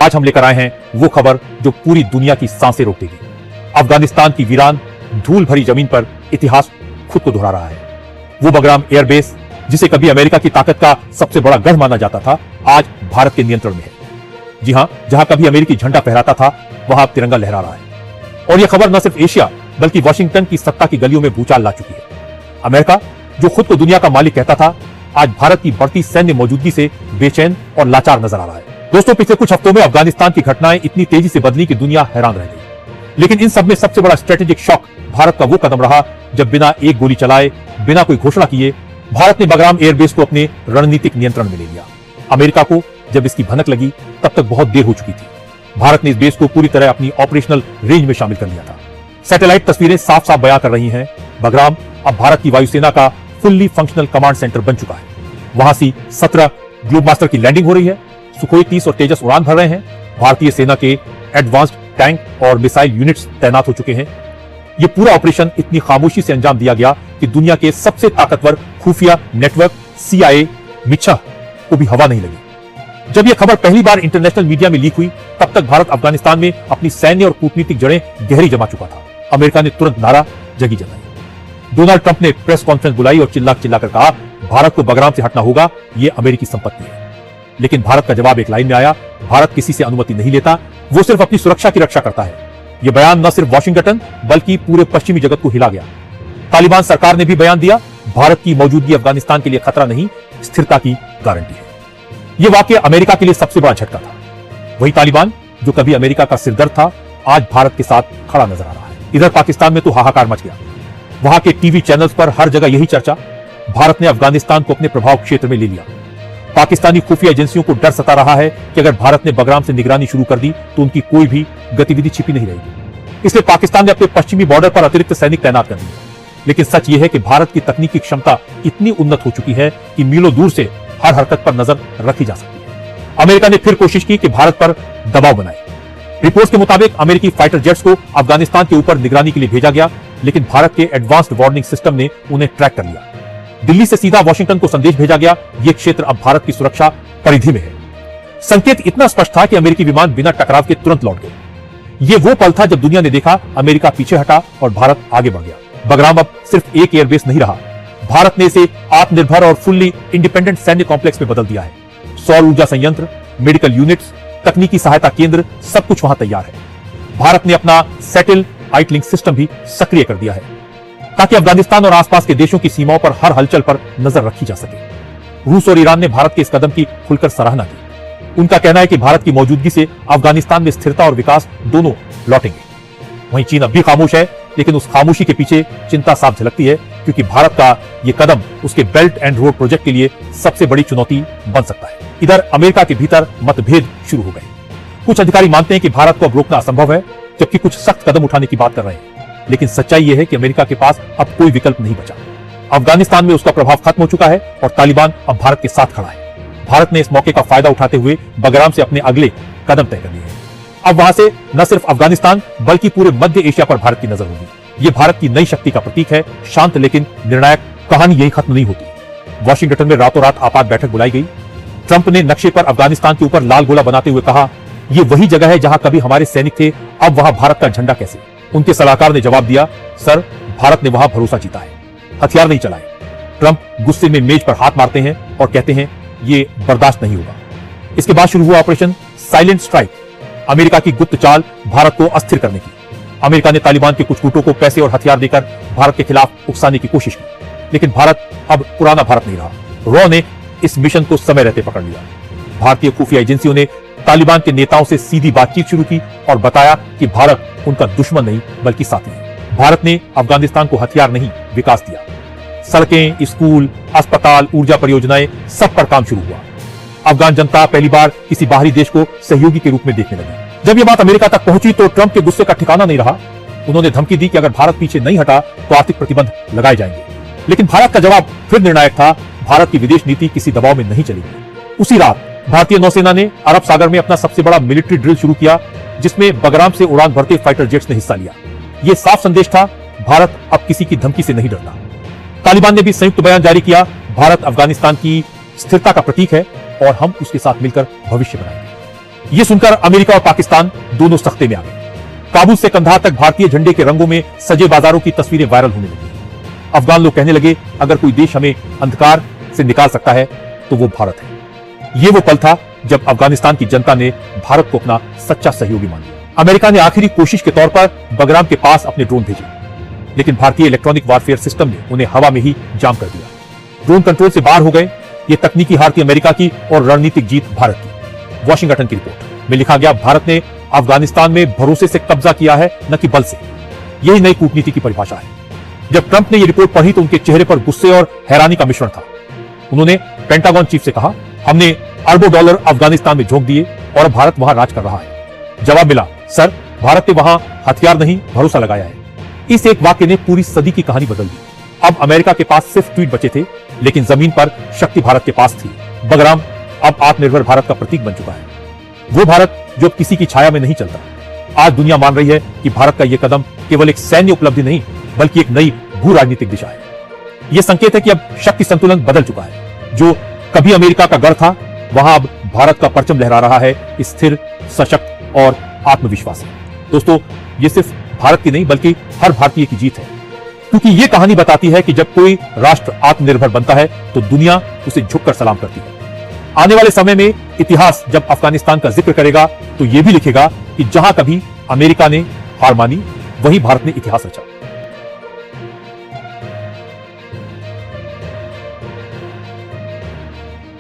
आज हम लेकर आए हैं वो खबर जो पूरी दुनिया की सांसें रोक देगी। अफगानिस्तान की वीरान धूल भरी जमीन पर इतिहास खुद को दोहरा रहा है। वो बगराम एयरबेस जिसे कभी अमेरिका की ताकत का सबसे बड़ा गढ़ माना जाता था, आज भारत के नियंत्रण में है। जी हां, जहां कभी अमेरिकी झंडा फहराता था, वहां अब तिरंगा लहरा रहा है। और यह खबर न सिर्फ एशिया बल्कि वॉशिंगटन की सत्ता की गलियों में भूचाल ला चुकी है। अमेरिका जो खुद को दुनिया का मालिक कहता था, आज भारत की बढ़ती सैन्य मौजूदगी से बेचैन और लाचार नजर आ रहा है। दोस्तों, पिछले कुछ हफ्तों में अफगानिस्तान की घटनाएं इतनी तेजी से बदली कि दुनिया हैरान रह गई। लेकिन इन सब में सबसे बड़ा स्ट्रेटेजिक शॉक भारत का वो कदम रहा जब बिना एक गोली चलाए, बिना कोई घोषणा किए, भारत ने बगराम एयरबेस को अपने रणनीतिक नियंत्रण में ले लिया। अमेरिका को जब इसकी भनक लगी, तब तक बहुत देर हो चुकी थी। भारत ने इस बेस को पूरी तरह अपनी ऑपरेशनल रेंज में शामिल कर लिया था। सैटेलाइट तस्वीरें साफ साफ बयां कर रही हैं, बगराम अब भारत की वायुसेना का फुल्ली फंक्शनल कमांड सेंटर बन चुका है। वहां से 17 ग्लोबमास्टर की लैंडिंग हो रही है, सुखोई 30 और तेजस उड़ान भर रहे हैं। भारतीय सेना के एडवांस्ड टैंक और मिसाइल यूनिट्स तैनात हो चुके हैं। यह पूरा ऑपरेशन इतनी खामोशी से अंजाम दिया गया कि दुनिया के सबसे ताकतवर खुफिया नेटवर्क CIA मिच्छा को भी हवा नहीं लगी। जब यह खबर पहली बार इंटरनेशनल मीडिया में लीक हुई, तब तक भारत अफगानिस्तान में अपनी सैन्य और कूटनीतिक जड़ें गहरी जमा चुका था। अमेरिका ने तुरंत नारा जगी जताई। डोनाल्ड ट्रंप ने प्रेस कॉन्फ्रेंस बुलाई और चिल्लाकर कहा, भारत को बगराम से हटना होगा, यह अमेरिकी संपत्ति है। लेकिन भारत का जवाब एक लाइन में आया, भारत किसी से अनुमति नहीं लेता, वो सिर्फ अपनी सुरक्षा की रक्षा करता है। यह बयान न सिर्फ वॉशिंगटन बल्कि पूरे पश्चिमी जगत को हिला गया। तालिबान सरकार ने भी बयान दिया, भारत की मौजूदगी अफगानिस्तान के लिए खतरा नहीं, स्थिरता की गारंटी है। यह वाकया अमेरिका के लिए सबसे बड़ा झटका था। वही तालिबान जो कभी अमेरिका का सिरदर्द था, आज भारत के साथ खड़ा नजर आ रहा है। इधर पाकिस्तान में तो हाहाकार मच गया। वहां के टीवी चैनल्स पर हर जगह यही चर्चा, भारत ने अफगानिस्तान को अपने प्रभाव क्षेत्र में ले लिया। पाकिस्तानी खुफिया एजेंसियों को डर सता रहा है कि अगर भारत ने बगराम से निगरानी शुरू कर दी तो उनकी कोई भी गतिविधि छिपी नहीं रहेगी। इसलिए पाकिस्तान ने अपने पश्चिमी बॉर्डर पर अतिरिक्त सैनिक तैनात कर दिए। लेकिन सच यह है कि भारत की तकनीकी क्षमता इतनी उन्नत हो चुकी है कि मीलों दूर से हर हरकत पर नजर रखी जा सकती है। अमेरिका ने फिर कोशिश की कि भारत पर दबाव बनाए। रिपोर्ट्स के मुताबिक अमेरिकी फाइटर जेट्स को अफगानिस्तान के ऊपर निगरानी के लिए भेजा गया, लेकिन भारत के एडवांस्ड वार्निंग सिस्टम ने उन्हें ट्रैक कर लिया। दिल्ली से सीधा वॉशिंगटन को संदेश भेजा गया, यह क्षेत्र अब भारत की सुरक्षा परिधि में है। संकेत इतना स्पष्ट था कि अमेरिकी विमान बिना टकराव के तुरंत लौट गए। यह वो पल था जब दुनिया ने देखा अमेरिका पीछे हटा और भारत आगे बढ़ गया। बगराम अब सिर्फ एक एयरबेस नहीं रहा, भारत ने इसे आत्मनिर्भर और फुल्ली इंडिपेंडेंट सैन्य कॉम्प्लेक्स में बदल दिया है। सौर ऊर्जा संयंत्र, मेडिकल यूनिट्स, तकनीकी सहायता केंद्र, सब कुछ वहां तैयार है। भारत ने अपना सैटेलाइट लिंक सिस्टम भी सक्रिय कर दिया है ताकि अफगानिस्तान और आसपास के देशों की सीमाओं पर हर हलचल पर नजर रखी जा सके। रूस और ईरान ने भारत के इस कदम की खुलकर सराहना की। उनका कहना है कि भारत की मौजूदगी से अफगानिस्तान में स्थिरता और विकास दोनों लौटेंगे। वहीं चीन अब भी खामोश है, लेकिन उस खामोशी के पीछे चिंता साफ झलकती है, क्योंकि भारत का यह कदम उसके बेल्ट एंड रोड प्रोजेक्ट के लिए सबसे बड़ी चुनौती बन सकता है। इधर अमेरिका के भीतर मतभेद शुरू हो गए। कुछ अधिकारी मानते हैं कि भारत को अब रोकना असंभव है, जबकि कुछ सख्त कदम उठाने की बात कर रहे हैं। लेकिन सच्चाई यह है कि अमेरिका के पास अब कोई विकल्प नहीं बचा। अफगानिस्तान में उसका प्रभाव खत्म हो चुका है और तालिबान अब भारत के साथ खड़ा है। भारत ने इस मौके का फायदा उठाते हुए बगराम से अपने अगले कदम तय कर लिए हैं। अब वहां से न सिर्फ अफगानिस्तान बल्कि पूरे मध्य एशिया पर भारत की नजर होगी। यह भारत की नई शक्ति का प्रतीक है। शांत लेकिन निर्णायक कहानी यही खत्म नहीं होती। वॉशिंगटन में रातों रात आपात बैठक बुलाई गई। ट्रंप ने नक्शे पर अफगानिस्तान के ऊपर लाल गोला बनाते हुए कहा, यह वही जगह है जहां कभी हमारे सैनिक थे, अब वहां भारत का झंडा कैसे। उनके सलाहकार ने जवाब दिया, सर, भारत ने वहां भरोसा जीता है, हथियार नहीं चलाए। ट्रंप गुस्से में मेज पर हाथ मारते हैं और कहते हैं, ये बर्दाश्त नहीं होगा। इसके बाद शुरू हुआ ऑपरेशन साइलेंट स्ट्राइक, अमेरिका की गुप्त चाल भारत को अस्थिर करने की। अमेरिका ने तालिबान के कुछ गुटों को पैसे और हथियार देकर भारत के खिलाफ उकसाने की कोशिश की, लेकिन भारत अब पुराना भारत नहीं रहा। रॉ ने इस मिशन को समय रहते पकड़ लिया। भारतीय खुफिया एजेंसियों ने तालिबान के नेताओं से सीधी बातचीत शुरू की और बताया कि भारत उनका दुश्मन नहीं बल्कि साथी है। भारत ने अफगानिस्तान को हथियार नहीं, विकास दिया। सड़कें, स्कूल, अस्पताल, ऊर्जा परियोजनाएं, सब पर काम शुरू हुआ। अफगान जनता पहली बार किसी बाहरी देश को सहयोगी के रूप में देखने लगी। जब यह बात अमेरिका तक पहुंची तो ट्रंप के गुस्से का ठिकाना नहीं रहा। उन्होंने धमकी दी कि अगर भारत पीछे नहीं हटा तो आर्थिक प्रतिबंध लगाए जाएंगे। लेकिन भारत का जवाब फिर निर्णायक था। भारत की विदेश नीति किसी दबाव में नहीं चलेगी। उसी रात भारतीय नौसेना ने अरब सागर में अपना सबसे बड़ा मिलिट्री ड्रिल शुरू किया, जिसमें बगराम से उड़ान भरते फाइटर जेट्स ने हिस्सा लिया। यह साफ संदेश था, भारत अब किसी की धमकी से नहीं डरता। तालिबान ने भी संयुक्त बयान जारी किया, भारत अफगानिस्तान की स्थिरता का प्रतीक है और हम उसके साथ मिलकर भविष्य बनाएंगे। यह सुनकर अमेरिका और पाकिस्तान दोनों सख्ते में आ गए। काबुल से कंधार तक भारतीय झंडे के रंगों में सजे बाजारों की तस्वीरें वायरल होने लगी। अफगान लोग कहने लगे, अगर कोई देश हमें अंधकार से निकाल सकता है तो वो भारत है। ये वो पल था जब अफगानिस्तान की जनता ने भारत को अपना सच्चा सहयोगी मान लिया। अमेरिका ने आखिरी कोशिश के तौर पर बगराम के पास अपने ड्रोन भेजे, लेकिन भारतीय इलेक्ट्रॉनिक वारफेयर सिस्टम ने उन्हें हवा में ही जाम कर दिया। ड्रोन कंट्रोल से बाहर हो गए। ये तकनीकी हार थी अमेरिका की और रणनीतिक जीत भारत की। वॉशिंगटन की रिपोर्ट में लिखा गया, भारत ने अफगानिस्तान में भरोसे से कब्जा किया है, न कि बल से। यही नई कूटनीति की परिभाषा है। जब ट्रंप ने यह रिपोर्ट पढ़ी तो उनके चेहरे पर गुस्से और हैरानी का मिश्रण था। उन्होंने पेंटागन चीफ से कहा, हमने अरबों डॉलर अफगानिस्तान में झोंक दिए और अब भारत वहां राज कर रहा है। जवाब मिला, सर, भारत ने वहां हथियार नहीं भरोसा लगाया है। इस एक वाक्य ने पूरी सदी की कहानी बदल दी। अब अमेरिका के पास सिर्फ ट्वीट बचे थे, लेकिन जमीन पर शक्ति भारत के पास थी। बगराम अब आत्मनिर्भर भारत का प्रतीक बन चुका है। वो भारत जो अब किसी की छाया में नहीं चलता। आज दुनिया मान रही है कि भारत का यह कदम केवल एक सैन्य उपलब्धि नहीं, बल्कि एक नई भू राजनीतिक दिशा है। यह संकेत है कि अब शक्ति संतुलन बदल चुका है। जो कभी अमेरिका का गढ़ था, वहां अब भारत का परचम लहरा रहा है, स्थिर, सशक्त और आत्मविश्वासी। दोस्तों, ये सिर्फ भारत की नहीं बल्कि हर भारतीय की जीत है, क्योंकि ये कहानी बताती है कि जब कोई राष्ट्र आत्मनिर्भर बनता है तो दुनिया उसे झुककर सलाम करती है। आने वाले समय में इतिहास जब अफगानिस्तान का जिक्र करेगा तो यह भी लिखेगा कि जहां कभी अमेरिका ने हार मानी, वहीं भारत ने इतिहास रचा।